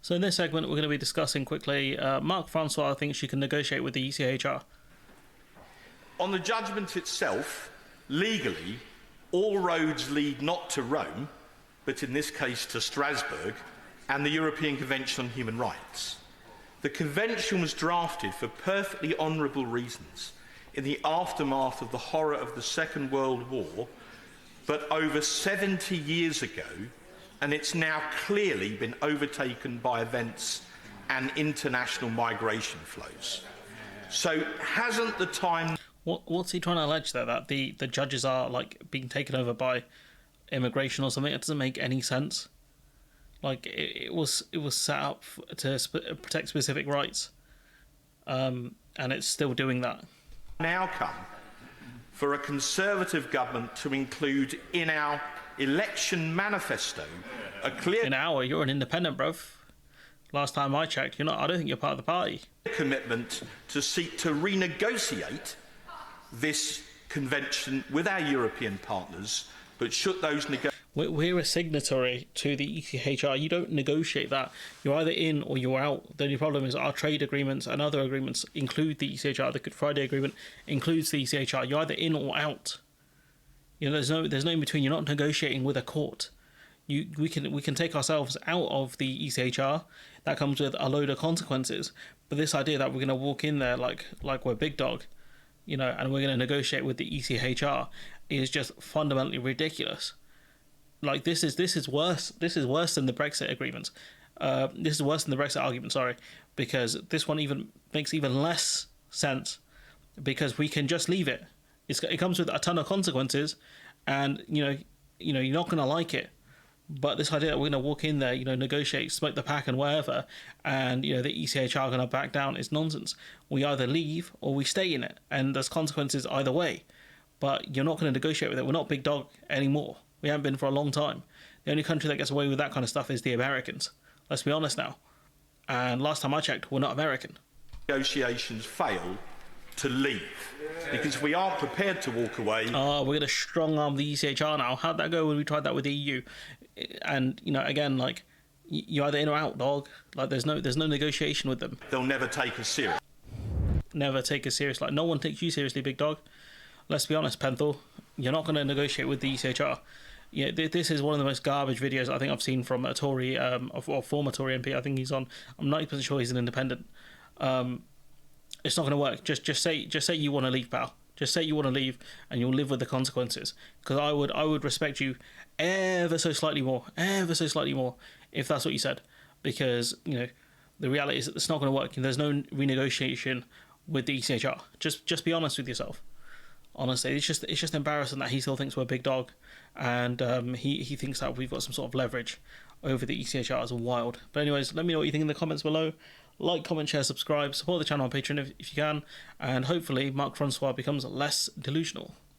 So in this segment, we're going to be discussing quickly Marc Francois thinks she can negotiate with the ECHR. On the judgment itself, legally, all roads lead not to Rome, but in this case to Strasbourg and the European Convention on Human Rights. The convention was drafted for perfectly honourable reasons in the aftermath of the horror of the Second World War, but over 70 years ago, and it's now clearly been overtaken by events and international migration flows. So hasn't the time... What's he trying to allege there? That the judges are like being taken over by immigration or something? It doesn't make any sense. Like it was set up to protect specific rights, and it's still doing that. Now come for a Conservative government to include in our election manifesto a clear... You're an independent, bruv. Last time I checked, you're not. I don't think you're part of the party. ...commitment to seek to renegotiate this convention with our European partners, but should those We're a signatory to the ECHR. You don't negotiate that. You're either in or you're out. The only problem is our trade agreements and other agreements include the ECHR. The Good Friday Agreement includes the ECHR. You're either in or out. You know, there's no in between. You're not negotiating with a court. We can take ourselves out of the ECHR. That comes with a load of consequences. But this idea that we're going to walk in there like we're big dog, you know, and we're going to negotiate with the ECHR is just fundamentally ridiculous. Like this is worse. This is worse than the Brexit agreement. This is worse than the Brexit argument. Sorry, because this one even makes even less sense because we can just leave it. It comes with a ton of consequences, and you know you're not going to like it. But this idea that we're going to walk in there, you know, negotiate, smoke the pack and whatever, and, you know, the ECHR are going to back down is nonsense. We either leave or we stay in it, and there's consequences either way. But you're not going to negotiate with it. We're not big dog anymore. We haven't been for a long time. The only country that gets away with that kind of stuff is the Americans. Let's be honest now. And last time I checked, we're not American. Negotiations fail to leave. Because we aren't prepared to walk away. Oh, we're going to strong arm the ECHR now. How'd that go when we tried that with the EU? And, you know, again, like, you're either in or out, dog. Like, there's no negotiation with them. They'll never take us serious. Never take us serious. Like, no one takes you seriously, big dog. Let's be honest, Penthal. You're not going to negotiate with the ECHR. Yeah, this is one of the most garbage videos I think I've seen from a Tory, or former Tory MP. I think he's on. I'm 90% sure he's an independent. It's not going to work. Just say you want to leave, pal. Just say you want to leave, and you'll live with the consequences. Because I would respect you ever so slightly more, if that's what you said. Because you know, the reality is that it's not going to work. There's no renegotiation with the ECHR. Just be honest with yourself. Honestly, it's just embarrassing that he still thinks we're a big dog, and he thinks that we've got some sort of leverage over the ECHR. It's wild. But anyways, let me know what you think in the comments below. Like, comment, share, subscribe, support the channel on Patreon if you can, and hopefully Marc Francois becomes less delusional.